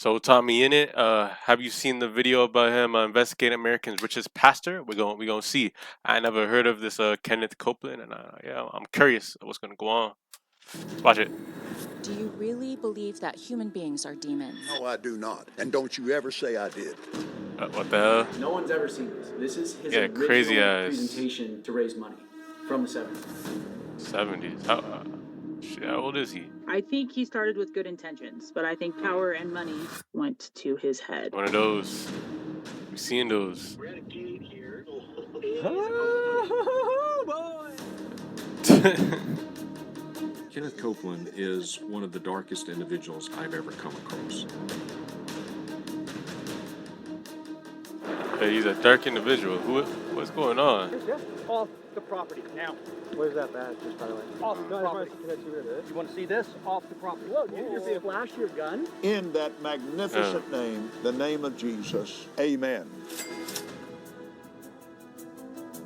So Tommy, in it, have you seen the video about him investigating America's richest pastor? We're gonna see. I never heard of this Kenneth Copeland, and yeah, I'm curious what's gonna go on. Let's watch it. Do you really believe that human beings are demons? No, I do not. And don't you ever say I did. What the hell? No one's ever seen this. This is his Yeah, original crazy ass. presentation to raise money from the 70s. 70s. How old is he? I think he started with good intentions, but I think power and money went to his head. One of those. We've seen those. We're at a gate here. Oh, boy! Kenneth Copeland is one of the darkest individuals I've ever come across. Hey, he's a dark individual. What's going on? Just off the property now. Where's that badge, just by the way? Off the property. Can I see where it is? You want to see this? Off the property. Look, you can flash your gun. In that magnificent name, the name of Jesus, amen.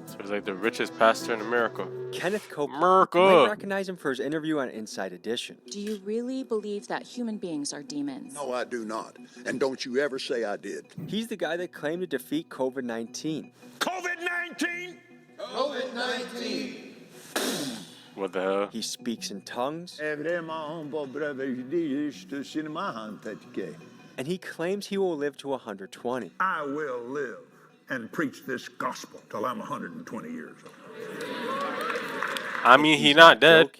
So he's like the richest pastor in America. Kenneth Copeland. America. You might recognize him for his interview on Inside Edition. Do you really believe that human beings are demons? No, I do not. And don't you ever say I did. He's the guy that claimed to defeat COVID-19. COVID-19? COVID-19! What the hell? He speaks in tongues. And he claims he will live to 120. I will live and preach this gospel till I'm 120 years old. I mean, he's not dead.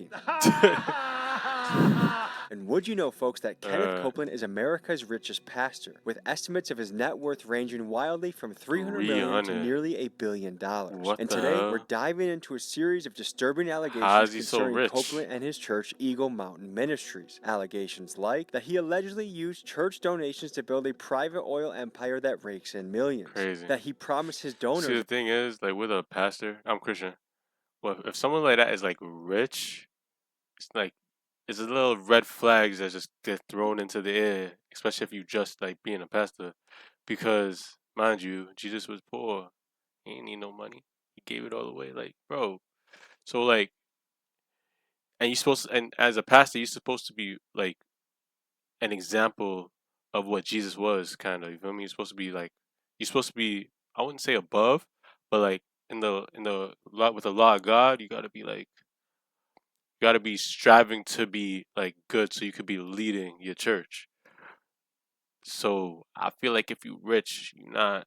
And would you know, folks, that Kenneth Copeland is America's richest pastor, with estimates of his net worth ranging wildly from $300 million to nearly $1 billion. And today, we're diving into a series of disturbing allegations concerning Copeland and his church, Eagle Mountain Ministries. Allegations like that he allegedly used church donations to build a private oil empire that rakes in millions. Crazy. That he promised his donors. See, the thing is, like with a pastor, I'm Christian. Well, if someone like that is like rich, it's like it's a little red flags that just get thrown into the air, especially if you just like being a pastor, because mind you, Jesus was poor. He ain't need no money. He gave it all away. Like, bro. So like, and as a pastor, you're supposed to be like an example of what Jesus was, kind of. You feel me? You're supposed to be like, I wouldn't say above, but like in the law with the law of God, you gotta be like. You gotta be striving to be like good so you could be leading your church. So I feel like if you rich, you're not,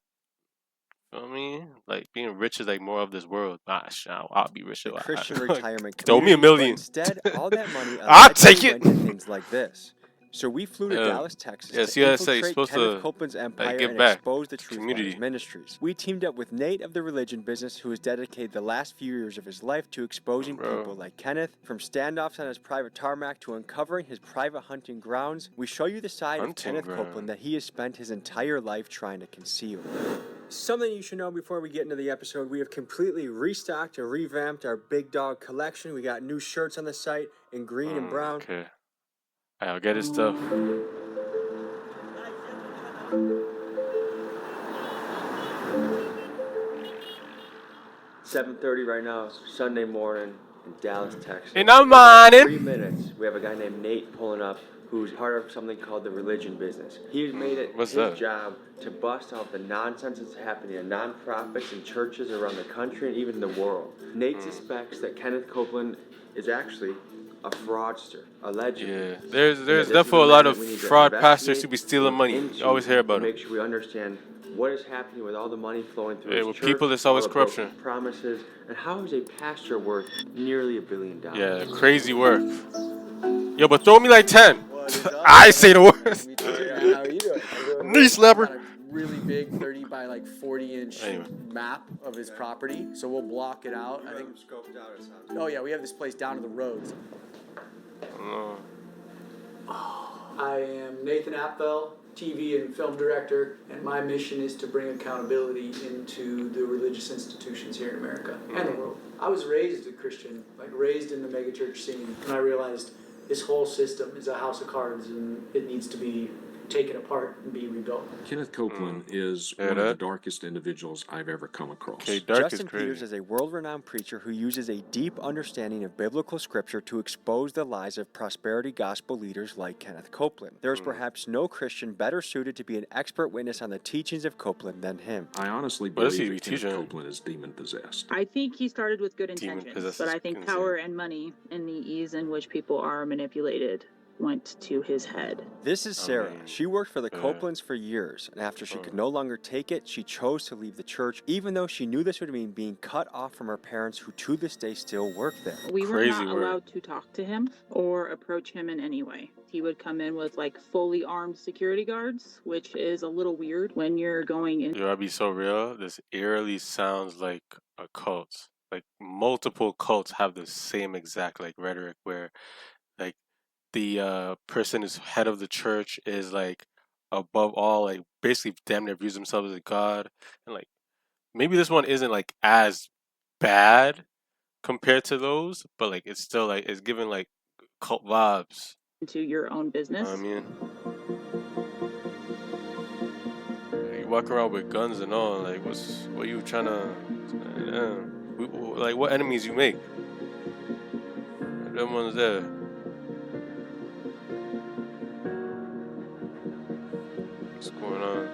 you know what I mean? Like being rich is like more of this world. I'll be rich. Christian retirement. Throw me $1 million. Instead, all that money I'll take it. Went to things like this. So we flew to Dallas, Texas to infiltrate Kenneth Copeland's empire and expose the truth of his ministries. We teamed up with Nate of the religion business, who has dedicated the last few years of his life to exposing people like Kenneth. From standoffs on his private tarmac to uncovering his private hunting grounds, we show you the side of Kenneth Copeland that he has spent his entire life trying to conceal. Something you should know before we get into the episode, we have completely restocked and revamped our Big Dog collection. We got new shirts on the site in green and brown. Okay. I'll get his stuff. 7:30 right now. It's Sunday morning in Dallas, Texas. In the morning. 3 minutes. We have a guy named Nate pulling up, who's part of something called the religion business. He's made it his job to bust out the nonsense that's happening in nonprofits and churches around the country and even the world. Nate suspects that Kenneth Copeland is actually a fraudster, allegedly. Yeah, there's definitely a lot of fraud pastors who be stealing money. You always hear about it. Make sure we understand what is happening with all the money flowing through his with church, people, there's always all the corruption. Promises, and how is a pastor worth nearly $1 billion? Yeah, crazy work. Yo, but throw me like 10. I say the words. How are you doing? Knee slapper. Really big 30 by like 40-inch map of his property, so we'll block it out. I think scoped out. Oh yeah, we have this place down to the road. I am Nathan Appel, TV and film director, and my mission is to bring accountability into the religious institutions here in America and the world. I was raised a Christian, like raised in the megachurch scene, and I realized this whole system is a house of cards and it needs to be take it apart and be rebuilt. Kenneth Copeland is one of the darkest individuals I've ever come across. Okay, dark Justin is crazy. Peters is a world-renowned preacher who uses a deep understanding of biblical scripture to expose the lies of prosperity gospel leaders like Kenneth Copeland. There is perhaps no Christian better suited to be an expert witness on the teachings of Copeland than him. I honestly believe that Kenneth Copeland is demon-possessed. I think he started with good intentions, but I think power and money and the ease in which people are manipulated went to his head. This is Sarah. She worked for the Copelands for years, and after she could no longer take it, she chose to leave the church, even though she knew this would mean being cut off from her parents who to this day still work there. We were not allowed to talk to him or approach him in any way. He would come in with like fully armed security guards, which is a little weird when you're going in. Yo, I'll be so real. This eerily sounds like a cult. Like multiple cults have the same exact like rhetoric where like the person who's head of the church is like above all, like basically damn near views themselves as a god. And like maybe this one isn't like as bad compared to those, but like it's still like it's giving like cult vibes. Into your own business. I mean, you walk around with guns and all. Like, what you trying to? Like, what enemies you make? Them ones there. What's going on?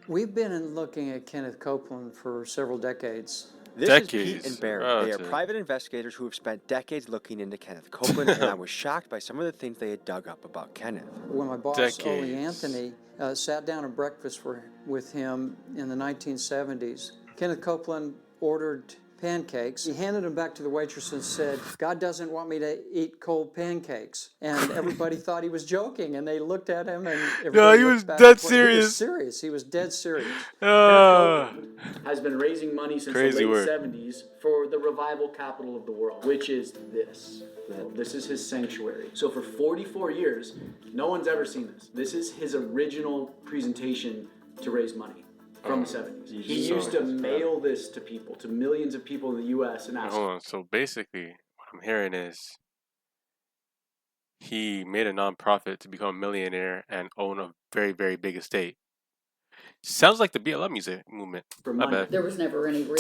We've been looking at Kenneth Copeland for several decades. This is Pete and Barry. They are private investigators who have spent decades looking into Kenneth Copeland, and I was shocked by some of the things they had dug up about Kenneth. When my boss, Ole Anthony, sat down at breakfast with him in the 1970s, Kenneth Copeland ordered pancakes. He handed them back to the waitress and said, "God doesn't want me to eat cold pancakes." And everybody thought he was joking, and they looked at him, and no, he was dead serious. He was serious. He was dead serious. Has been raising money since the late 70s for the revival capital of the world, which is this. This is his sanctuary. So for 44 years, no one's ever seen this. This is his original presentation to raise money. From the 70s. He used to mail this to people, to millions of people in the U.S. and ask. Hold on. So basically, what I'm hearing is he made a non-profit to become a millionaire and own a very, very big estate. Sounds like the BLM music movement. My bad. There was never any real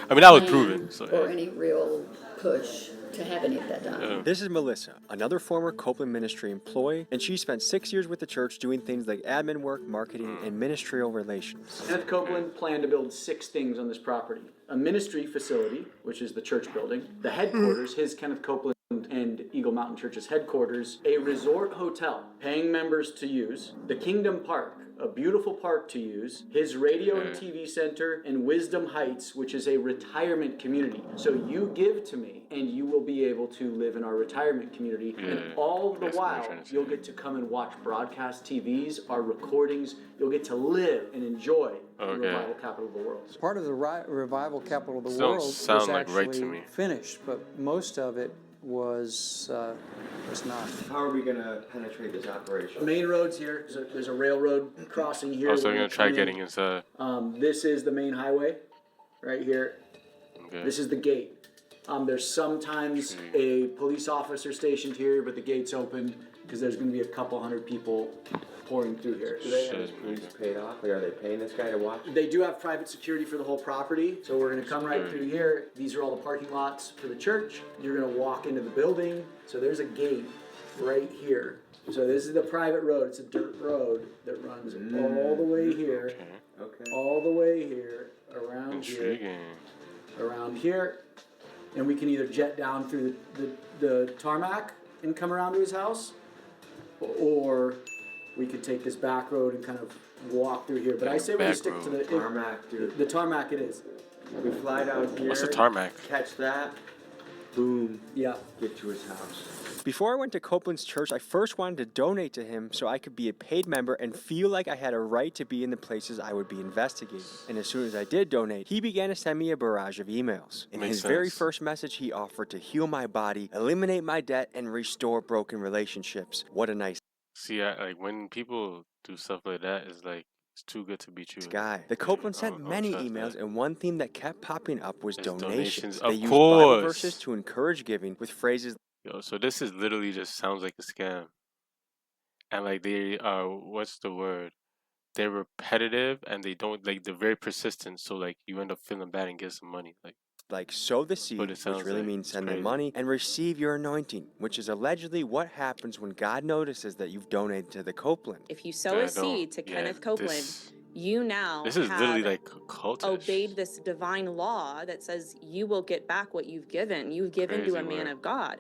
I mean, that was proven. So, or any real push to have any of that done. Yeah. This is Melissa, another former Copeland ministry employee, and she spent 6 years with the church doing things like admin work, marketing, and ministerial relations. Kenneth Copeland planned to build 6 things on this property. A ministry facility, which is the church building, the headquarters, his Kenneth Copeland and Eagle Mountain Church's headquarters, a resort hotel, paying members to use, the Kingdom Park, a beautiful park to use, his radio and TV center, and Wisdom Heights, which is a retirement community. So you give to me, and you will be able to live in our retirement community, and all the while, you'll get to come and watch broadcast TVs, our recordings, you'll get to live and enjoy the revival capital of the world. Part of the revival capital of the world was actually finished, but most of it was not. How are we going to penetrate this operation? The main road's here. There's a railroad crossing here. Oh, so you're going to try getting inside. This is the main highway, right here. Okay. This is the gate. There's sometimes a police officer stationed here, but the gate's open because there's going to be a couple hundred people pouring through here. Do they have his fees paid off? Like, are they paying this guy to watch? They do have private security for the whole property. So we're going to come right through here. These are all the parking lots for the church. You're going to walk into the building. So there's a gate right here. So this is the private road. It's a dirt road that runs all the way here. Okay. All the way here, around here. Around here. And we can either jet down through the tarmac and come around to his house, or we could take this back road and kind of walk through here. But I say we stick to the tarmac, dude. The tarmac it is. We fly down here. What's the tarmac? Catch that. Boom. Yeah. Get to his house. Before I went to Copeland's church, I first wanted to donate to him so I could be a paid member and feel like I had a right to be in the places I would be investigating. And as soon as I did donate, he began to send me a barrage of emails. In his very first message, he offered to heal my body, eliminate my debt, and restore broken relationships. What a nice See, like when people do stuff like that, it's like it's too good to be true. guy. The Copeland sent many emails, and one theme that kept popping up was donations. They used Bible verses to encourage giving with phrases Yo, so this is literally just sounds like a scam. And like they are, what's the word? They're repetitive and they don't like they're very persistent. So like you end up feeling bad and get some money. Like sow the What seed, it which sounds really like. means It's send them crazy. money, and receive your anointing, which is allegedly what happens when God notices that you've donated to the Copeland. If you sow a seed to Kenneth Copeland, you now this is literally like cultish. obeyed this divine law that says you will get back what you've given. You've given to a man of God.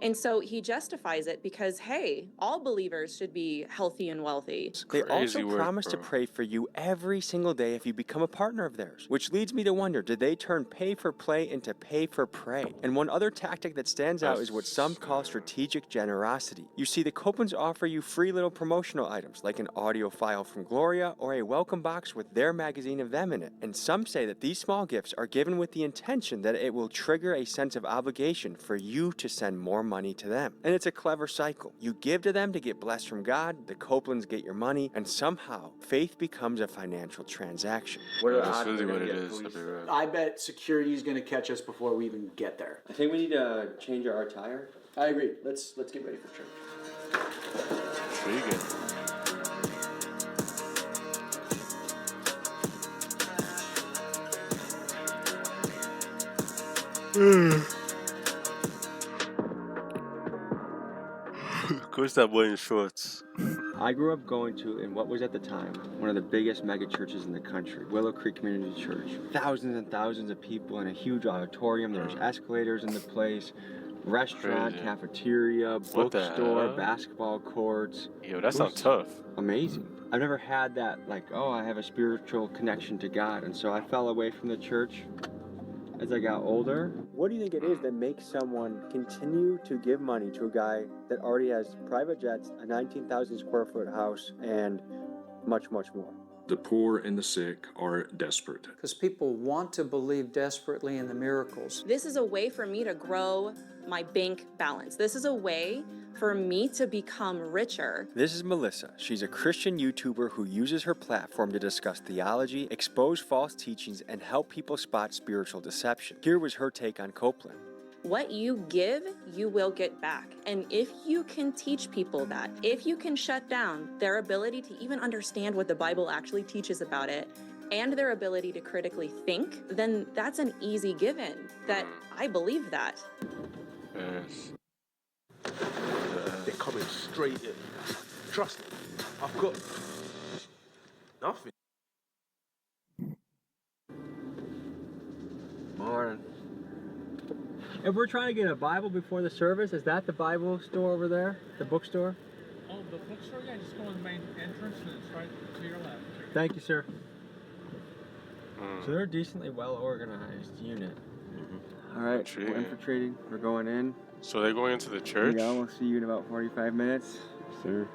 And so he justifies it because, hey, all believers should be healthy and wealthy. They also promise to pray for you every single day if you become a partner of theirs, which leads me to wonder, did they turn pay for play into pay for pray? And one other tactic that stands out is what some call strategic generosity. You see, the Copelands offer you free little promotional items like an audio file from Gloria or a welcome box with their magazine of them in it. And some say that these small gifts are given with the intention that it will trigger a sense of obligation for you to send more money to them. And it's a clever cycle. You give to them to get blessed from God, the Copelands get your money, and somehow faith becomes a financial transaction. That's really what it is. I bet security's gonna catch us before we even get there. I think we need to change our attire. I agree. Let's get ready for church. Intriguing. Of course, that boy in shorts. I grew up going to, in what was at the time, one of the biggest mega churches in the country, Willow Creek Community Church. Thousands and thousands of people in a huge auditorium. There's escalators in the place, restaurant, cafeteria, bookstore, basketball courts. Yo, that sounds tough. Amazing. I've never had that, like, oh, I have a spiritual connection to God. And so I fell away from the church as I got older. What do you think it is that makes someone continue to give money to a guy that already has private jets, a 19,000 square foot house, and much, much more? The poor and the sick are desperate. Because people want to believe desperately in the miracles. This is a way for me to grow my bank balance. This is a way for me to become richer. This is Melissa. She's a Christian YouTuber who uses her platform to discuss theology, expose false teachings, and help people spot spiritual deception. Here was her take on Copeland. What you give, you will get back. And if you can teach people that, if you can shut down their ability to even understand what the Bible actually teaches about it, and their ability to critically think, then that's an easy given that I believe that. Yes. They're coming straight in. Trust me, I've got nothing. Morning. If we're trying to get a Bible before the service, is that the Bible store over there? The bookstore? Oh, the bookstore? Yeah, just go in the main entrance and it's right to your left. Thank you, sir. So they're a decently well organized unit. All right, we're infiltrating. We're going in. So they're going into the church? Yeah, we'll see you in about 45 minutes. Sir.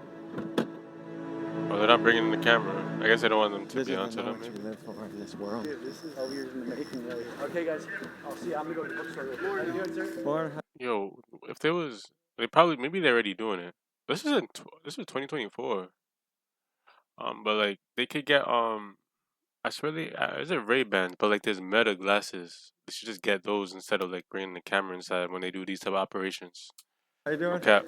Oh, they're not bringing in the camera. I guess they don't want them to be onto them. We live for in this world. Dude, this is 12 years in the making right here. Okay, guys, I'll see you. I'm gonna go to the bookstore. How you doing, sir? Morning. Yo, if there was, they probably maybe they're already doing it. This is 2024. But like they could get I swear it's a Ray-Ban, but like there's Meta glasses. They should just get those instead of like bringing the camera inside when they do these type of operations. How you doing? No cap.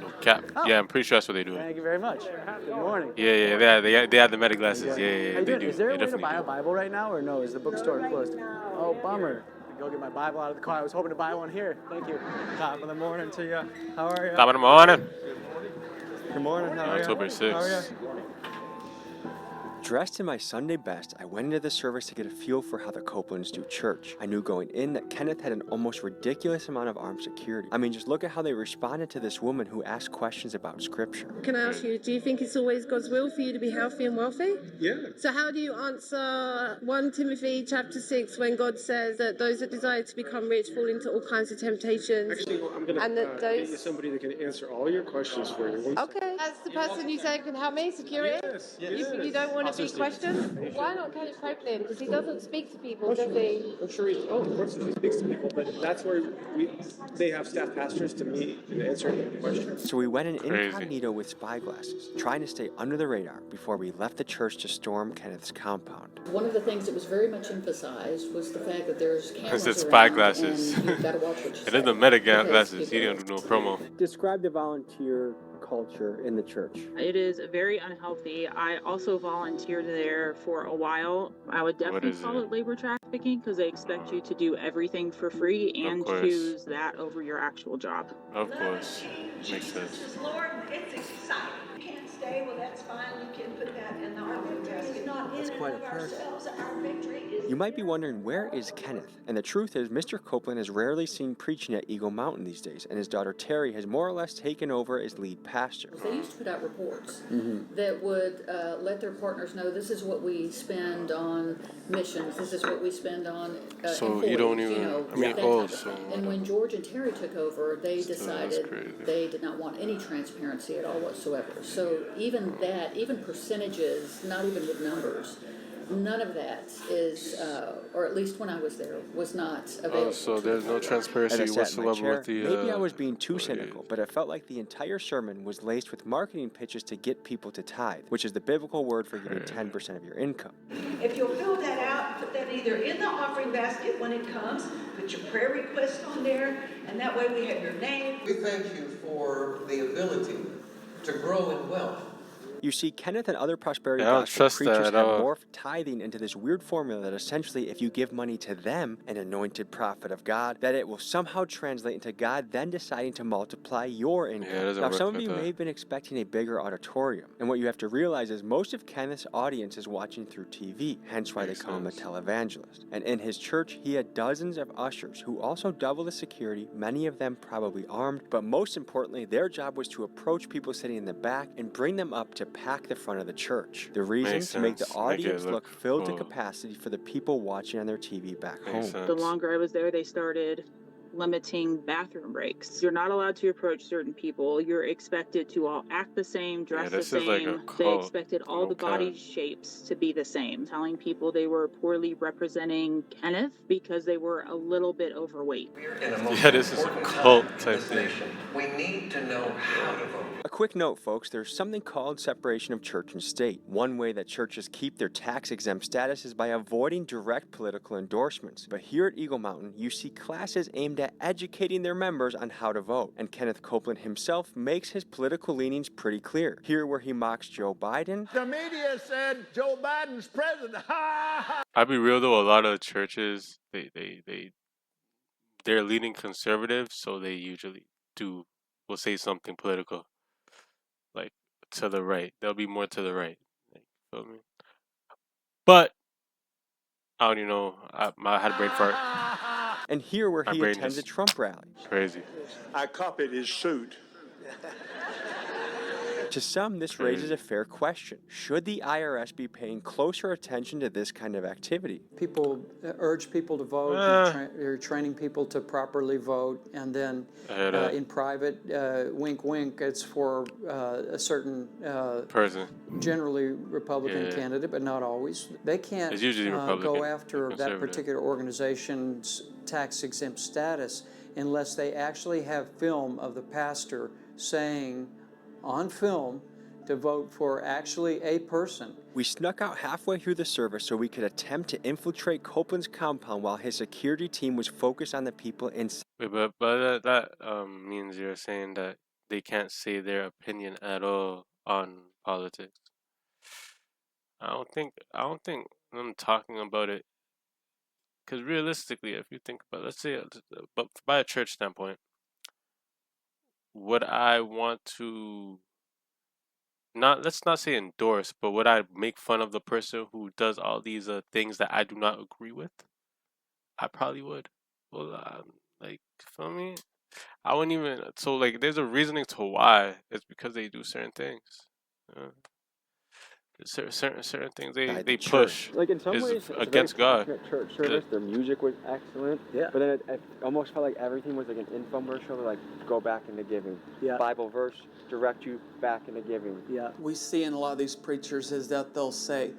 No cap. Oh. Yeah, I'm pretty sure that's what they do. Thank you very much. Good morning. Yeah, they have the Meta glasses. Yeah, How you they doing? do. Is there They a way to definitely buy a do. Bible right now, or no? Is the bookstore closed? Oh, bummer. Go get my Bible out of the car. I was hoping to buy one here. Thank you. Top of the morning to you. How are you? Top of the morning. Good morning. How are you? October 6th. How are you? Dressed in my Sunday best, I went into the service to get a feel for how the Copelands do church. I knew going in that Kenneth had an almost ridiculous amount of armed security. I mean, just look at how they responded to this woman who asked questions about scripture. Can I ask you, do you think it's always God's will for you to be healthy and wealthy? Yeah. So how do you answer 1 Timothy chapter 6 when God says that those that desire to become rich fall into all kinds of temptations? Actually, I'm going to get you somebody that can answer all your questions for you. Okay. That's the person you say can help me, security? Yes. You don't want to a question? Why not Kenneth Copeland? Because he doesn't speak to people, does he? I'm sure of course he speaks to people, but that's where they have staff pastors to meet and answer questions. So we went in incognito with spyglasses, trying to stay under the radar before we left the church to storm Kenneth's compound. One of the things that was very much emphasized was the fact that there's cameras It's around spy glasses. and you've got to watch what you say. And then the meta because glasses. He people- didn't do no promo. Describe the volunteer culture in the church. It is very unhealthy. I also volunteered there for a while. I would definitely call it labor trafficking because they expect you to do everything for free and choose that over your actual job. Of course. Makes sense. Lord, it's exciting. You can't stay, well, that's fine. You can put that in the offering basket. Not in and of ourselves. Our victory is. You might be wondering, where is Kenneth? And the truth is, Mr. Copeland is rarely seen preaching at Eagle Mountain these days, and his daughter Terry has more or less taken over as lead pastor. They used to put out reports that would let their partners know this is what we spend on missions, this is what we spend on so you don't even, And when George and Terry took over, they decided they did not want any transparency at all whatsoever. So even that, even percentages, not even with numbers, none of that is, or at least when I was there, was not available. So there's no transparency whatsoever with the. Maybe I was being too cynical, but it felt like the entire sermon was laced with marketing pitches to get people to tithe, which is the biblical word for giving 10% of your income. If you'll fill that out, put that either in the offering basket when it comes, put your prayer request on there, and that way we have your name. We thank you for the ability to grow in wealth. You see, Kenneth and other prosperity gospel preachers have morphed tithing into this weird formula that essentially, if you give money to them, an anointed prophet of God, that it will somehow translate into God then deciding to multiply your income. Now, some of you may have been expecting a bigger auditorium, and what you have to realize is most of Kenneth's audience is watching through TV, hence why they call him a televangelist. And in his church, he had dozens of ushers who also double the security, many of them probably armed, but most importantly, their job was to approach people sitting in the back and bring them up to pack the front of the church. The reason to make the audience look filled to capacity for the people watching on their TV back home. The longer I was there, they started limiting bathroom breaks. You're not allowed to approach certain people. You're expected to all act the same, dress the same. They expected all the body shapes to be the same, telling people they were poorly representing Kenneth because they were a little bit overweight. Yeah, this is a cult type thing. We need to know how to vote. A quick note, folks, there's something called separation of church and state. One way that churches keep their tax-exempt status is by avoiding direct political endorsements. But here at Eagle Mountain, you see classes aimed at educating their members on how to vote. And Kenneth Copeland himself makes his political leanings pretty clear. Here where he mocks Joe Biden. The media said Joe Biden's president. I'll be real though, a lot of churches, they're leaning conservative, so they usually will say something political. Like to the right. They'll be more to the right. Like, feel me? But I don't even know. I had a brain fart. And here where he attends a Trump rally. Crazy. I copied his suit. To some, this raises a fair question. Should the IRS be paying closer attention to this kind of activity? People urge people to vote, you're training people to properly vote, and then in private, wink, wink, it's for a certain person, generally Republican candidate, but not always. They can't go after that particular organization's tax-exempt status unless they actually have film of the pastor saying on film to vote for actually a person. We snuck out halfway through the service so we could attempt to infiltrate Copeland's compound while his security team was focused on the people inside. Wait, but that means you're saying that they can't say their opinion at all on politics. I don't think I'm talking about it, because realistically, if you think about, let's say, but by a church standpoint, would I want to let's not say endorse, but would I make fun of the person who does all these things that I do not agree with? I probably would. Well, like, feel me? I wouldn't even. So, like, there's a reasoning to why. It's because they do certain things. certain things they church. push Like in some is ways, it's against a very God. passionate church service. Their music was excellent. Yeah. But then it almost felt like everything was like an infomercial, like go back into giving. Yeah. Bible verse, direct you back into giving. Yeah. We see in a lot of these preachers is that they'll say,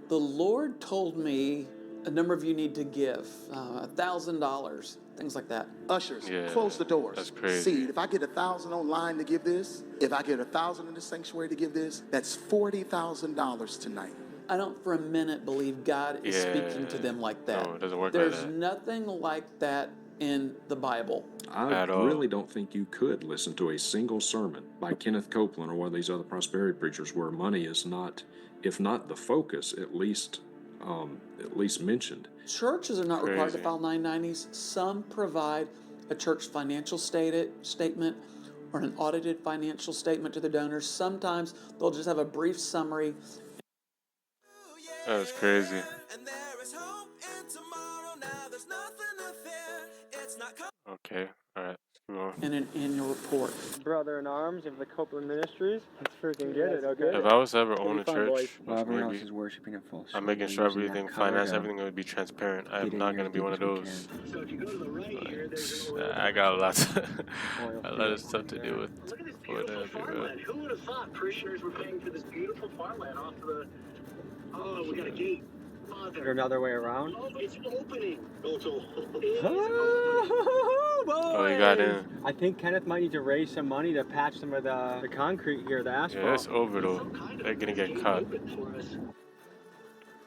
the Lord told me a number of you need to give $1,000, things like that. Ushers, close the doors. That's crazy. See, if I get 1,000 online to give this, if I get 1,000 in the sanctuary to give this, that's $40,000 tonight. I don't for a minute believe God is speaking to them like that. No, it doesn't work There's like that. nothing like that in the Bible. I really don't think you could listen to a single sermon by Kenneth Copeland or one of these other prosperity preachers where money is not, if not the focus, at least mentioned. Churches are not required to file 990s. Some provide a church financial statement or an audited financial statement to the donors. Sometimes they'll just have a brief summary. That was crazy. Okay, alright. In an annual report. Brother in arms of the Copeland Ministries. Let's freaking get it, okay? If I was to ever own a church, Well, everyone else is worshiping in full. I'm making sure everything, everything would be transparent. I'm not going to be one of those. So if you go to the right here, there's an I got a lot of stuff to do with. Look at this beautiful farmland. Who would have thought parishioners were paying for this beautiful farmland off of the... Oh, we got a gate. Is there another way around? Oh, it's opening. Oh, Oh, you got in. I think Kenneth might need to raise some money to patch some of the concrete here, the asphalt. Yeah, that's over though. They're gonna get caught.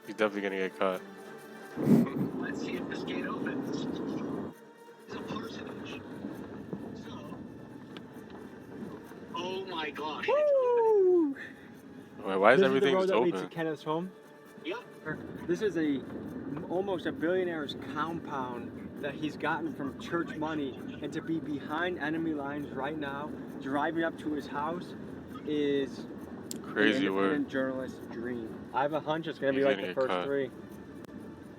He's definitely gonna get caught. Let's see if this gate opens. It's a parsonage. So, oh my gosh. Woo! Wait, why is this everything is the road that open? leads to Kenneth's home? Yep. This is almost a billionaire's compound that he's gotten from church money, and to be behind enemy lines right now, driving up to his house, is crazy an independent journalist's dream. I have a hunch it's gonna be like the first three.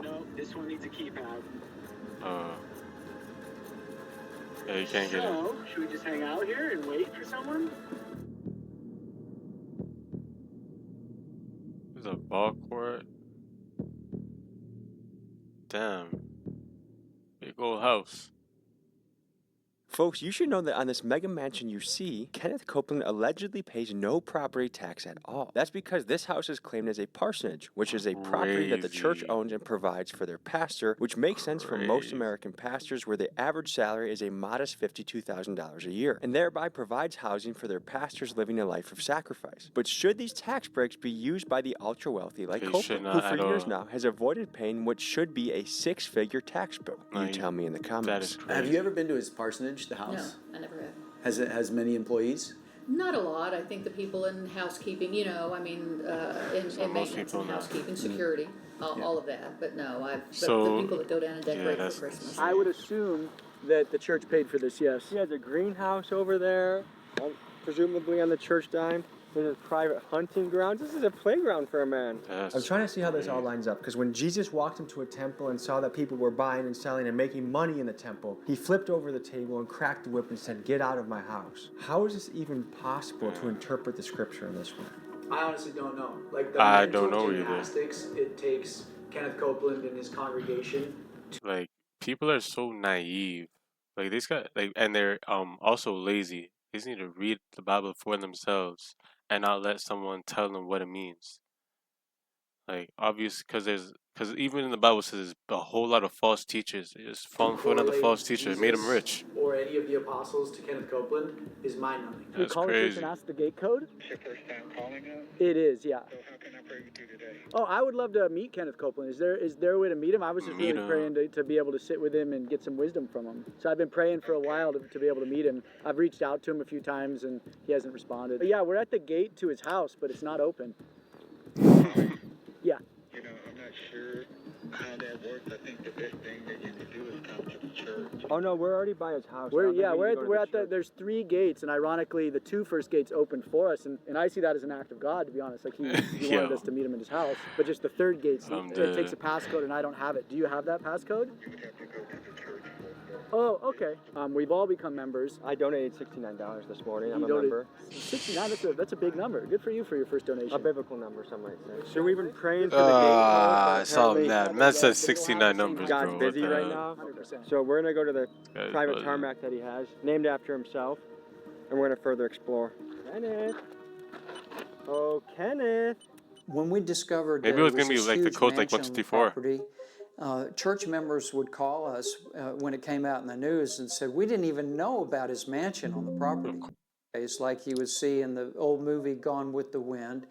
No, this one needs a keypad. Yeah, you can't get in. So, should we just hang out here and wait for someone? There's a ball court. Damn. Big old house. Folks, you should know that on this mega mansion you see, Kenneth Copeland allegedly pays no property tax at all. That's because this house is claimed as a parsonage, which is a property that the church owns and provides for their pastor, which makes sense for most American pastors where the average salary is a modest $52,000 a year, and thereby provides housing for their pastors living a life of sacrifice. But should these tax breaks be used by the ultra-wealthy like Copeland, who for years now has avoided paying what should be a six-figure tax bill? You tell me in the comments. Have you ever been to his parsonage? The house? No, I never have. Has many employees? Not a lot. I think the people in housekeeping, in maintenance and housekeeping, security, all of that. But no, but the people that go down and decorate for Christmas. I would assume that the church paid for this, yes. He has a greenhouse over there, presumably on the church dime. There's a private hunting ground. This is a playground for a man. I was trying to see how this all lines up, because when Jesus walked into a temple and saw that people were buying and selling and making money in the temple, he flipped over the table and cracked the whip and said, "Get out of my house." How is this even possible to interpret the scripture in this way? I honestly don't know. Like the I don't know gymnastics, it takes Kenneth Copeland and his congregation. Like, people are so naive. Like, these guys, and they're also lazy. They just need to read the Bible for themselves and not let someone tell them what it means. Like, obvious, because even in the Bible says there's a whole lot of false teachers. They just falling for another false teacher. It made them rich. Or any of the apostles to Kenneth Copeland is mind-numbing. Can you call this and ask the gate code? It's your first time calling us? It is, yeah. So how can I pray with you today? Oh, I would love to meet Kenneth Copeland. Is there a way to meet him? I was just really praying to be able to sit with him and get some wisdom from him. So I've been praying for a while to be able to meet him. I've reached out to him a few times and he hasn't responded. But yeah, we're at the gate to his house, but it's not open. Yeah. You know, I'm not sure how that works. I think the best thing that you could do is come to the church. Oh no, we're already by his house. We're at the there's 3 gates, and ironically the 2 first gates opened for us, and I see that as an act of God, to be honest. Like he wanted us to meet him in his house, but just the 3rd gate it takes a passcode and I don't have it. Do you have that passcode? You would have to go to the church. Oh, okay. We've all become members. I donated $69 this morning. I'm a donated member. 69. That's a big number. Good for you for your first donation. A biblical number, some might say. So we've been praying for the I gate saw code. that. Man said 69 numbers, God's bro. busy right now. 100%. So we're gonna go to the Guy's private buzzing. tarmac that he has, named after himself, and we're gonna further explore. Kenneth. Oh, Kenneth. When we discovered Maybe that it was it gonna be this like the huge coast like mansion on the 164. property, church members would call us when it came out in the news and said, we didn't even know about his mansion on the property. It's like you would see in the old movie Gone with the Wind.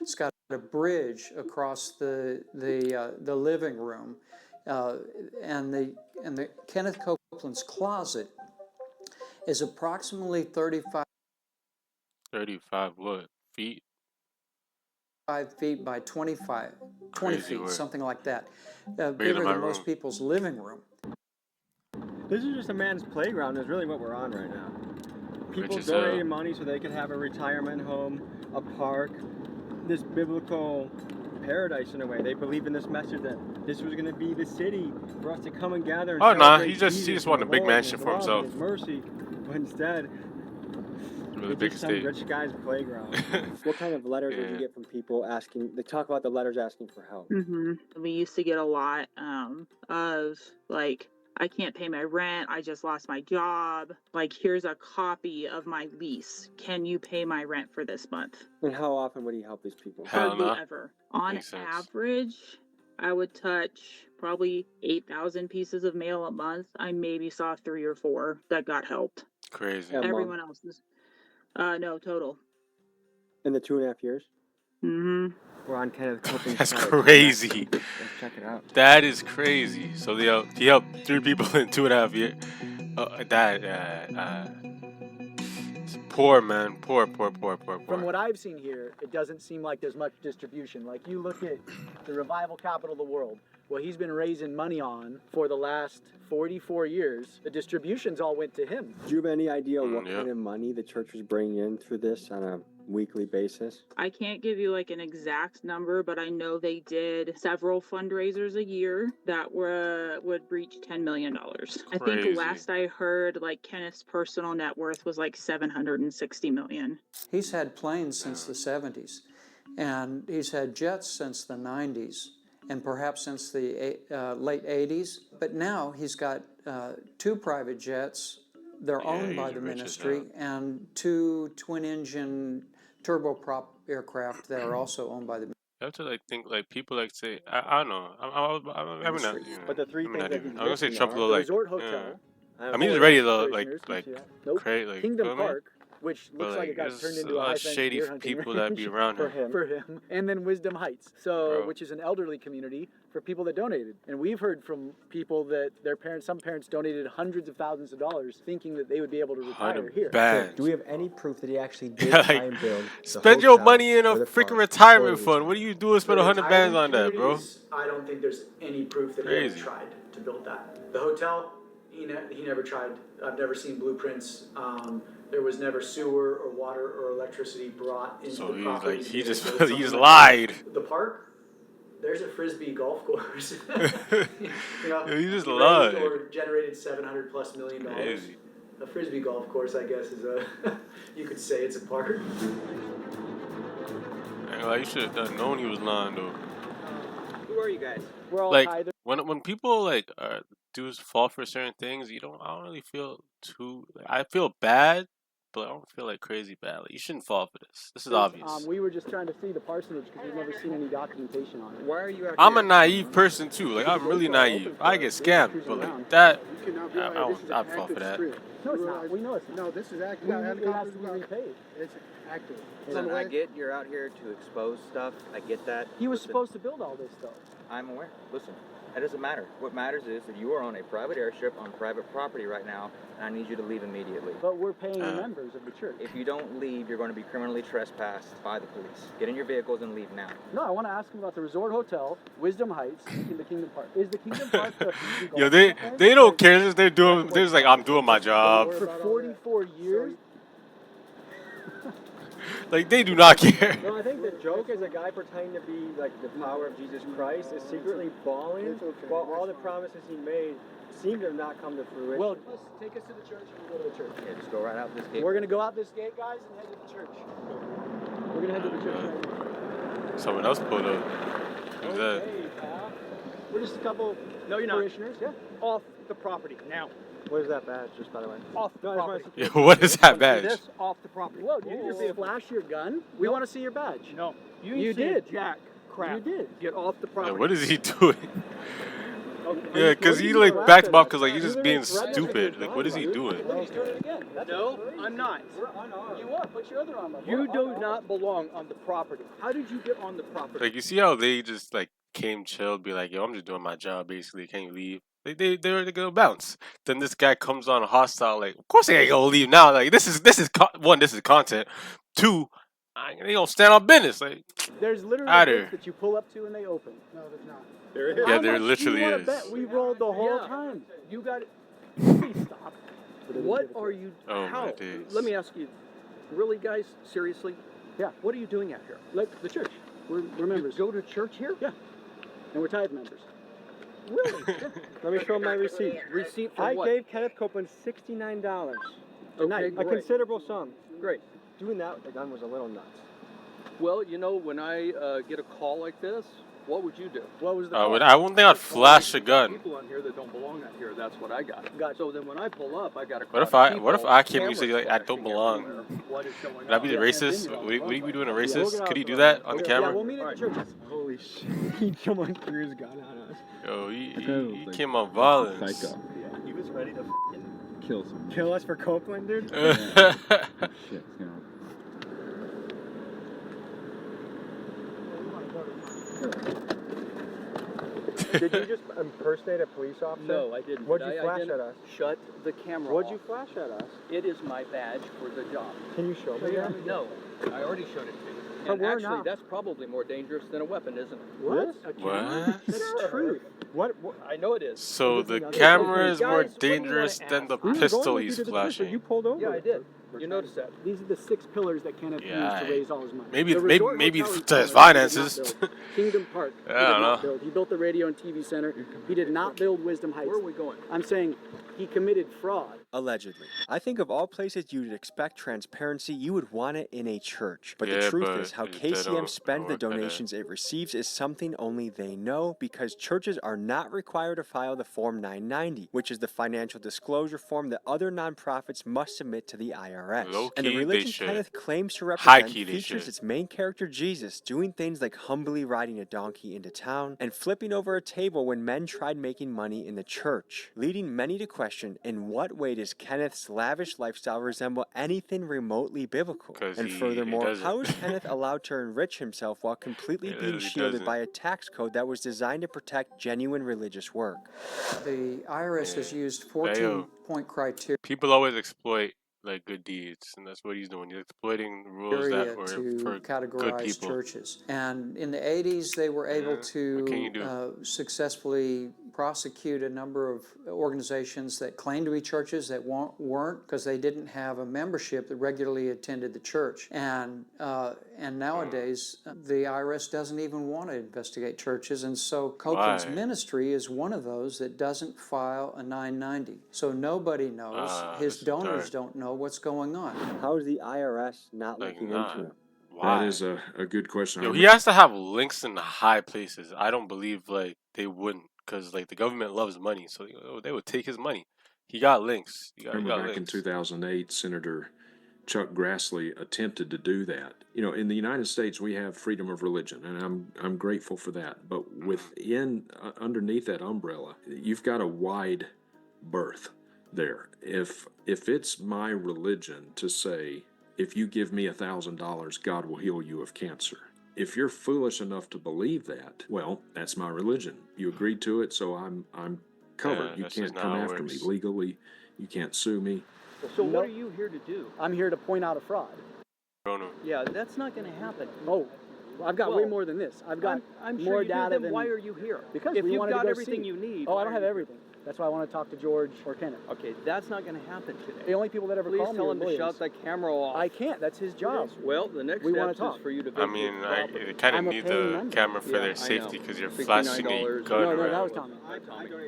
It's got a bridge across the living room, and the Kenneth Copeland's closet is approximately 35 what? Feet? feet by 20 Crazy feet, word. something like that. Bigger Bigger than my than most room. people's living room. This is just a man's playground is really what we're on right now. People Richest, donating money so they could have a retirement home, a park, this biblical paradise in a way. They believe in this message that this was going to be the city for us to come and gather and nah, he celebrate just wanted a big mansion for himself. His mercy, but instead, Really it's big just some estate. rich guy's playground. What kind of letters would you get from people asking? They talk about the letters asking for help. We used to get a lot of like, I can't pay my rent. I just lost my job. Like, here's a copy of my lease. Can you pay my rent for this month? And how often would he help these people? Hardly ever. On Makes sense. average, I would touch probably 8,000 pieces of mail a month. I maybe saw 3 or 4 that got helped. Crazy. Everyone else is, no, total. In the 2.5 years? Mm-hmm. We're on Kenneth Copeland's That's side. crazy. Let's check it out. That is crazy. So he helped 3 people in 2.5 years. It's poor, man. Poor. From what I've seen here, it doesn't seem like there's much distribution. Like, you look at the revival capital of the world, what he's been raising money on for the last 44 years, the distributions all went to him. Do you have any idea what kind of money the church was bringing in through this on a weekly basis? I can't give you like an exact number, but I know they did several fundraisers a year that would reach $10 million. I think last I heard, like, Kenneth's personal net worth was like $760 million. He's had planes since the 70s, and he's had jets since the 90s, and perhaps since the late 80s. But now he's got 2 private jets. They're owned by the ministry, and 2 twin-engine turboprop aircraft that are also owned by the ministry. You have to like think like people like say I don't know. I mean not. You know, But the 3 things that I'm he's gonna say listing Trump are little the like. resort hotel. I mean he's ready to Parishioners, like can you see that? Nope. create like Kingdom you know what I mean? Park, which looks But, like it got turned there's into a a lot of high-fence shady deer hunting people that be around for him. For him, and then Wisdom Heights, which is an elderly community for people that donated. And we've heard from people that some parents donated hundreds of thousands of dollars, thinking that they would be able to retire here. So, do we have any proof that he actually did Like, try and build the spend your hotel money in a or the freaking park retirement or the fund. What are you doing? Spend The 100 bands on retirement that, bro? communities, I don't think there's any proof that he ever Crazy. tried to build that. The hotel, he never tried. I've never seen blueprints. There was never sewer or water or electricity brought into So the he's property. like to he be able just to build he just something like lied. that. The park, there's a frisbee golf course. Yo, he just raised lied. or generated $700+ million. Crazy. A frisbee golf course, I guess, is you could say it's a park. Like, you should have known he was lying though. Who are you guys? We're all Like tithers. when people like do fall for certain things, I don't really feel too. I feel bad, but I don't feel like crazy bad. Like, you shouldn't fall for this. This is obvious. We were just trying to see the parsonage because we've never seen any documentation on it. Why are you out I'm here? a naive person too. Like I'm really naive. I get scammed, but like that, I'd fall for that. No, it's not. We know it's not. No, this is active. It has to be repaid. It's active. Listen, I get you're out here to expose stuff. I get that. He was Listen, supposed to build all this stuff. I'm aware. Listen, that doesn't matter. What matters is that you are on a private airstrip on private property right now, and I need you to leave immediately. But we're paying the members of the church. If you don't leave, you're going to be criminally trespassed by the police. Get in your vehicles and leave now. No, I want to ask him about the Resort Hotel, Wisdom Heights, and the Kingdom Park. Is the Kingdom Park the Yo, they don't care. They're just like I'm doing my job. For 44 years? Like they do not care. No, I think the joke is a guy pretending to be like the power of Jesus Christ is secretly bawling while all the promises he made seem to have not come to fruition. Well, take us to the church and we'll go to the church. Yeah, just go right out this gate. We're going to go out this gate, guys, and head to the church. We're going to head to the church right now. Someone else pulled up. Who's that? Pal. We're just a couple parishioners. Yeah. Off the property now. What is that badge, just by the way? Off the property. Yeah, what is that badge? This off the property. Whoa, you just flash your gun? We want to see your badge. No. You did. Jack. Crap. You did. Get off the Yeah, property. what is he doing? Yeah, because he like backed him up because like he's just being stupid. Like, what is he doing? He's doing it again. No, I'm not. You are. Put your other arm up. You do not belong on the property. How did you get on the property? Like, you see how they just like came chilled, be like, yo, I'm just doing my job basically. Can you leave? They're gonna bounce. Then this guy comes on hostile. Like, of course they ain't gonna leave now. Like, this is one. This is content. Two, they gonna stand on business. Like, there's literally a gates that you pull up to and they open. No, there's not. There is. Yeah, there literally is. Bet? We rolled the whole time. You got it. Please stop. What are you? Oh, how? my days. Let me ask you. Really, guys? Seriously? Yeah. What are you doing out here? Like the church. We're members. You go to church here? Yeah. And we're tithe members. Really? Let me show my receipt. Receipt for I what? gave Kenneth Copeland $69 tonight. Okay, A great. considerable sum. Great. Doing that with the gun was a little nuts. Well, you know, when I get a call like this, what would you do? What was the I call? wouldn't think I'd flash a gun. People on here that don't belong out here. That's what I got. So then when I pull up, I got a. What if I came and you say like I don't belong? Would I be the racist? Would he be doing a racist? Could he do that on the camera? Yeah, we'll meet at the church. Holy shit. He someone threw his gun at us. Yo, he came on violence. Psycho. Yeah, he was ready to kill someone. Kill us for Copeland, dude? Shit, Did you just impersonate a police officer? No, I didn't. What'd you flash at us? Shut the camera What'd off. you flash at us? It is my badge for the job. Can you show me that? No, I already showed it to you. But And we're actually, not. that's probably more dangerous than a weapon, isn't it? What? What? That's the truth. What? I know it is. So the camera is more dangerous than the pistol he's You flashing. pulled over. Yeah, I did. You noticed that. These are the 6 pillars that Kenneth used to raise all his money. Maybe The resort maybe hotel he to his built, finances. he did not build. Kingdom Park. I don't know. Build. He built the radio and TV center. He did not build Wisdom Heights. Where are we going? I'm saying he committed fraud. Allegedly. I think of all places you'd expect transparency, you would want it in a church. But the Yeah, truth but is, how they KCM don't spends the work like that. donations it receives is something only they know, because churches are not required to file the Form 990, which is the financial disclosure form that other nonprofits must submit to the IRS. Low-key, And the they religion should. Kenneth claims to represent High-key, they features should. its main character Jesus doing things like humbly riding a donkey into town and flipping over a table when men tried making money in the church, leading many to question, in what way does Kenneth's lavish lifestyle resemble anything remotely biblical? 'Cause And he furthermore, doesn't. how is Kenneth allowed to enrich himself while completely being literally shielded doesn't. by a tax code that was designed to protect genuine religious work? The IRS has used Yo, 14-point criteria people always exploit like good deeds, and that's what he's doing. He's exploiting rules that were to for good categorize people. churches. And in the 80s, they were able What can you do? to successfully prosecute a number of organizations that claimed to be churches that weren't, because they didn't have a membership that regularly attended the church. And nowadays, the IRS doesn't even want to investigate churches, and so Copeland's Why? ministry is one of those that doesn't file a 990. So nobody knows. His this is donors dark. don't know what's going on. How is the IRS not Like, looking nah. into it? Why? That is a good question. Yo, he has to have links in high places. I don't believe like they wouldn't, because like the government loves money, so they would take his money. He got links. He got Remember back in links. 2008, Senator Chuck Grassley attempted to do that. You know, in the United States, we have freedom of religion, and I'm grateful for that. But within, underneath that umbrella, you've got a wide berth there. If it's my religion to say, if you give me $1,000, God will heal you of cancer. If you're foolish enough to believe that, well, that's my religion. You agreed to it, so I'm covered. Yeah, You that's can't just not come how it after me works. legally. You can't sue me. So what are you here to do? I'm here to point out a fraud. Yeah, that's not going to happen. Oh, I've got way Well, more than this. I've got I'm more sure you do. data Then than. why are you here? Because if we you've wanted to got go everything see. you need. Oh, I why don't are have you- everything. That's why I want to talk to George or Kenneth. Okay, that's not going to happen today. The only people that ever call me tell are him to lawyers. shut the camera off. I can't. That's his job. Well, the next want step to is for you to I vacate mean, the property. they kind of I'm a need paying the member. camera for Yeah, their I safety know. because you're $69 flashing a gun No, around. that was Tommy.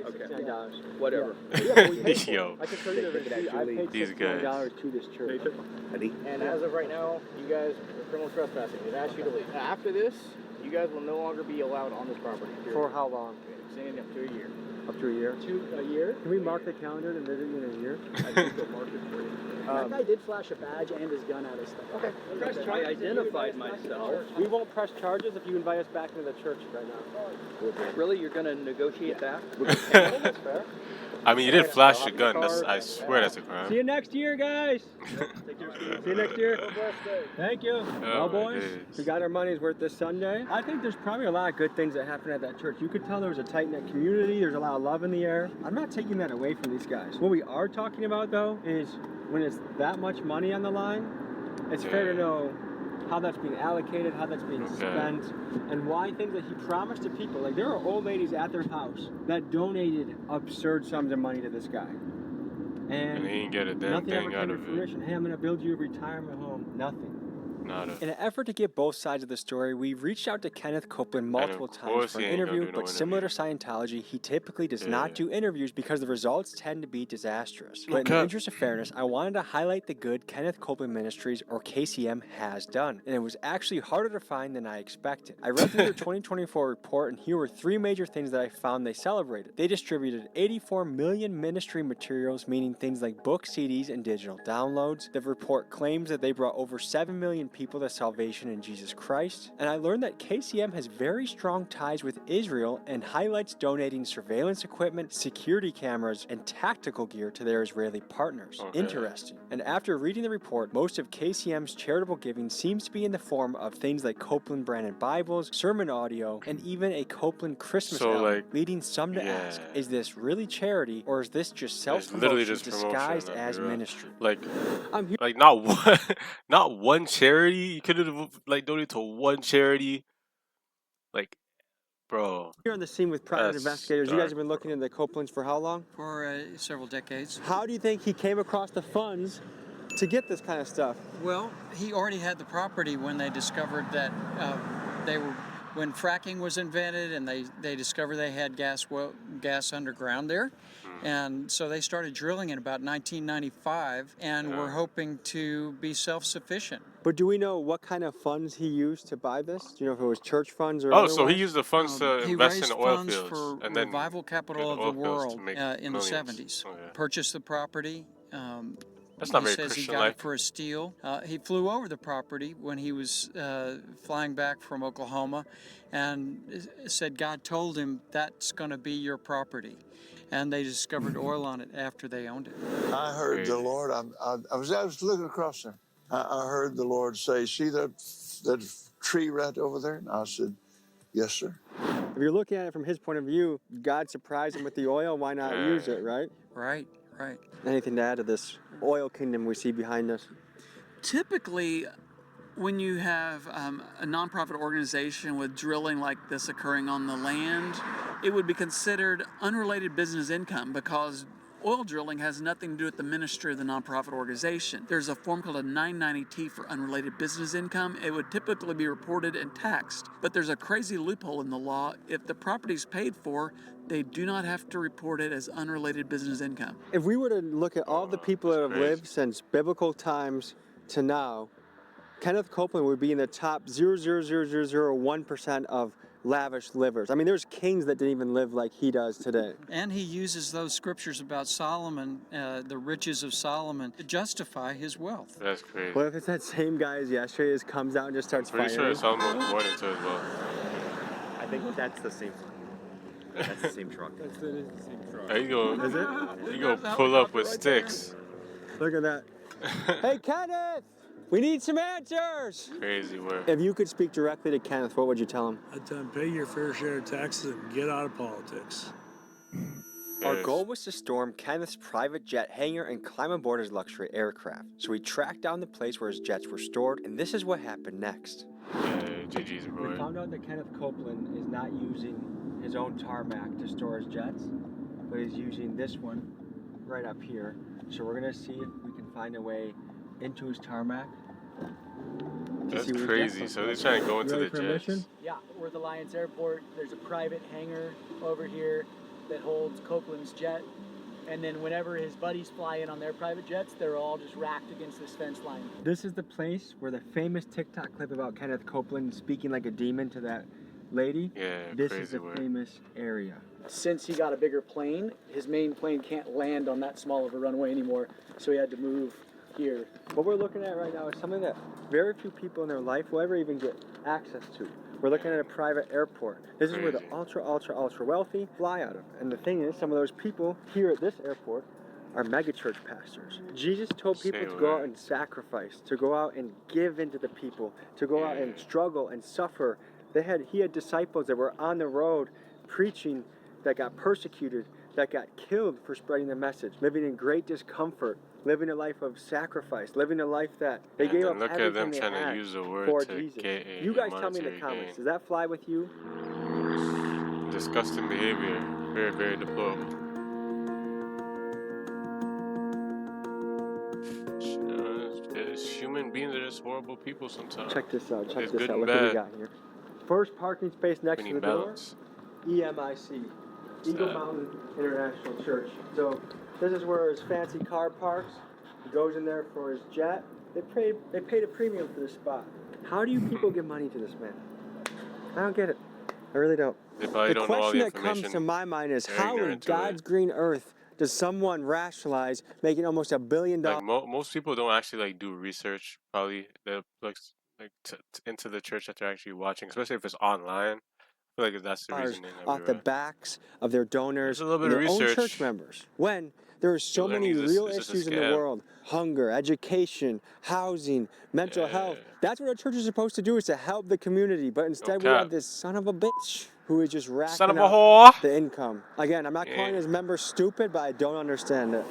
Okay. $69. Whatever. Yeah, but we paid for it. Yo, I can show you the receipt. I paid these $69 to this church. And as of right now, you guys are criminal trespassing. They've asked you to leave. After this, you guys will no longer be allowed on this property. For how long? Extending up to a year. Up to a year? A year? Can we mark the calendar to visit you in a year? I think they'll mark it for you. That guy did flash a badge and his gun at us. Okay. I identified myself. We won't press charges if you invite us back into the church right now. Really? You're going to negotiate that? That's fair. I mean, you did flash a gun. I swear that's a crime. See you next year, guys. See you next year. Thank you. Well, boys, we got our money's worth this Sunday. I think there's probably a lot of good things that happen at that church. You could tell there was a tight-knit community. There's a lot of love in the air. I'm not taking that away from these guys. What we are talking about, though, is when it's that much money on the line, it's fair to know how that's being allocated, how that's being spent, and why things that he promised to people. Like, there are old ladies at their house that donated absurd sums of money to this guy. And he didn't get a damn nothing thing ever out came of to it. fruition. Hey, I'm going to build you a retirement home. Nothing. Nada. In an effort to get both sides of the story, we've reached out to Kenneth Copeland multiple times for an interview, but similar to Scientology, he typically does not do interviews because the results tend to be disastrous. But in the interest of fairness, I wanted to highlight the good Kenneth Copeland Ministries, or KCM, has done, and it was actually harder to find than I expected. I read through their 2024 report, and here were 3 major things that I found they celebrated. They distributed 84 million ministry materials, meaning things like books, CDs, and digital downloads. The report claims that they brought over 7 million people to salvation in Jesus Christ, and I learned that KCM has very strong ties with Israel and highlights donating surveillance equipment, security cameras, and tactical gear to their Israeli partners. Interesting. And after reading the report, most of KCM's charitable giving seems to be in the form of things like Copeland branded Bibles, sermon audio, and even a Copeland Christmas album, leading some to ask, is this really charity, or is this just self-promotion disguised as ministry? Like not one charity. You could have donated to one charity. Like, bro. You're on the scene with private investigators. You guys have been looking into the Copelands for how long? For several decades. How do you think he came across the funds to get this kind of stuff? Well, he already had the property when they discovered that when fracking was invented, and they discovered they had gas underground there. And so they started drilling in about 1995, and were hoping to be self-sufficient. But do we know what kind of funds he used to buy this? Do you know if it was church funds or otherwise? So he used the funds to invest in the oil fields. For and then Revival Capital of the World in the 70s. Purchased the property. That's not very Christian-like. He says he got it for a steal. He flew over the property when he was flying back from Oklahoma, and said God told him that's going to be your property. And they discovered oil on it after they owned it. I heard the Lord. I was looking across there. I heard the Lord say, "See that tree right over there?" And I said, "Yes, sir." If you're looking at it from his point of view, God surprised him with the oil. Why not use it, right? Right. Anything to add to this oil kingdom we see behind us? Typically, when you have a nonprofit organization with drilling like this occurring on the land, it would be considered unrelated business income because oil drilling has nothing to do with the ministry of the nonprofit organization. There's a form called a 990T for unrelated business income. It would typically be reported and taxed, but there's a crazy loophole in the law. If the property's paid for, they do not have to report it as unrelated business income. If we were to look at all the people that have lived since biblical times to now, Kenneth Copeland would be in the top 0.00001% of lavish livers. I mean, there's kings that didn't even live like he does today. And he uses those scriptures about Solomon, the riches of Solomon, to justify his wealth. That's crazy. What if it's that same guy as yesterday just comes out and just starts fighting? Pretty sure Solomon was born into as well. I think that's the same. That's the same truck. That's the same truck. There you go. Is it? You go pull up with sticks. Look at that. Hey, Kenneth! We need some answers! Crazy work. If you could speak directly to Kenneth, what would you tell him? I'd tell him, pay your fair share of taxes and get out of politics. Our goal was to storm Kenneth's private jet hangar and climb aboard his luxury aircraft. So we tracked down the place where his jets were stored, and this is what happened next. GG's, bro. We found out that Kenneth Copeland is not using his own tarmac to store his jets. but he's using this one right up here. So we're gonna see if we can find a way into his tarmac. That's crazy. So they're trying to go into the jets. Yeah, we're at the Alliance Airport. There's a private hangar over here that holds Copeland's jet. And then whenever his buddies fly in on their private jets, they're all just racked against this fence line. This is the place where the famous TikTok clip about Kenneth Copeland speaking like a demon to that lady. Yeah, this is the famous area. Since he got a bigger plane, his main plane can't land on that small of a runway anymore, so he had to move here. What we're looking at right now is something that very few people in their life will ever even get access to. We're looking at a private airport. This is where the ultra wealthy fly out of. And the thing is, some of those people here at this airport are megachurch pastors. Jesus told people to go out and sacrifice, to go out and give into the people, to go out and struggle and suffer. He had disciples that were on the road preaching that got persecuted, that got killed for spreading the message, living in great discomfort, living a life of sacrifice, living a life that they gave up everything at them they trying had to use the word for to Jesus. get You guys tell me in the comments, does that fly with you? Disgusting behavior. Very, very deplorable. Human beings are just horrible people sometimes. Check this out. Check It's this good out. and Look what we bad. got here. First parking space next We to need the balance. door. EMIC. Eagle Mountain International Church. So this is where his fancy car parks. He goes in there for his jet. They paid a premium for this spot. How do you people give money to this man? I don't get it. I really don't. They probably don't know all the question that comes information. to my mind is They're how in ignorant to it. God's green earth does someone rationalize making almost $1 billion? Like most people don't actually like do research. Probably they're like into the church that they're actually watching, especially if it's online. I feel like that's the reasoning. Off the backs of their donors There's a little and bit of their own research. church members. When there are so learn many these real is just a issues in the scam. world: hunger, education, housing, mental health. That's what a church is supposed to do, is to help the community. But instead we have this son of a bitch who is just racking up the income. Again, I'm not calling his members stupid, but I don't understand it.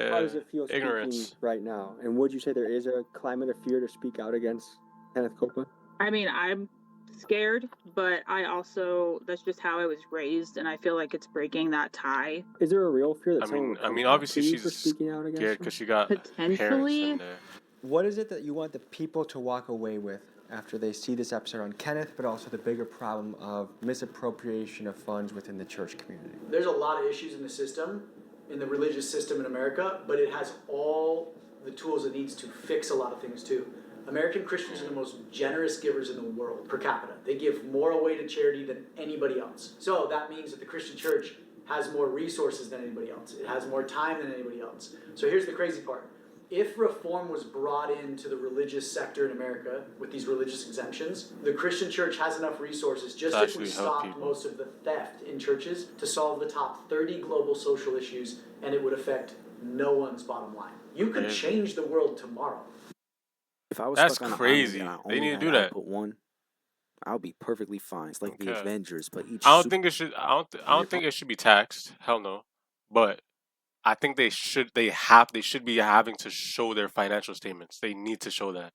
How does it feel speaking right now? And would you say there is a climate of fear to speak out against Kenneth Copeland? I mean, I'm scared, but that's just how I was raised, and I feel like it's breaking that tie. Is there a real fear that someone would come obviously to you she's for speaking out against scared because she got Potentially. parents in there. What is it that you want the people to walk away with after they see this episode on Kenneth, but also the bigger problem of misappropriation of funds within the church community? There's a lot of issues in the system, in the religious system in America, but it has all the tools it needs to fix a lot of things too. American Christians are the most generous givers in the world per capita. They give more away to charity than anybody else. So that means that the Christian church has more resources than anybody else. It has more time than anybody else. So here's the crazy part. If reform was brought into the religious sector in America with these religious exemptions, the Christian church has enough resources, just if we stopped most of the theft in churches, to solve the top 30 global social issues, and it would affect no one's bottom line. You could change the world tomorrow. If I was That's stuck on crazy. An island and I They only need to had do that. output one, I'll be perfectly fine. It's like the Avengers, but each. I don't think it should. I don't think it should be taxed. Hell no. But I think they should be having to show their financial statements. They need to show that.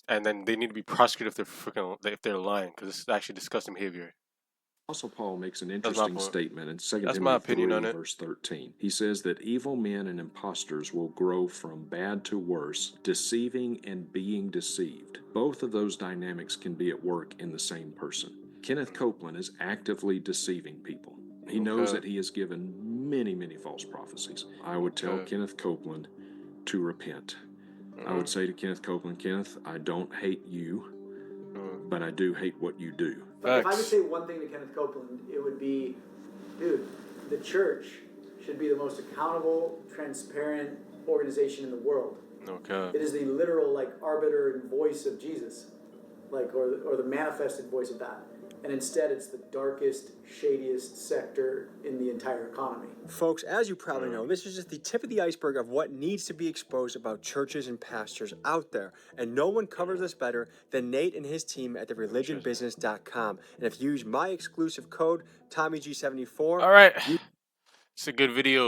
And then they need to be prosecuted if they're lying, because this is actually disgusting behavior. Also, Paul makes an interesting statement in 2 That's my Timothy opinion 3, on it. verse 13. He says that evil men and impostors will grow from bad to worse, deceiving and being deceived. Both of those dynamics can be at work in the same person. Kenneth Copeland is actively deceiving people. He knows that he has given many, many false prophecies. I would tell Kenneth Copeland to repent. I would say to Kenneth Copeland, Kenneth, I don't hate you, but I do hate what you do. If I could say one thing to Kenneth Copeland, it would be, dude, the church should be the most accountable, transparent organization in the world. Okay. It is the literal, arbiter and voice of Jesus, or the manifested voice of that. And instead, it's the darkest, shadiest sector in the entire economy. Folks, as you probably know, this is just the tip of the iceberg of what needs to be exposed about churches and pastors out there. And no one covers this better than Nate and his team at thereligionbusiness.com. And if you use my exclusive code, TommyG74... All right. It's a good video.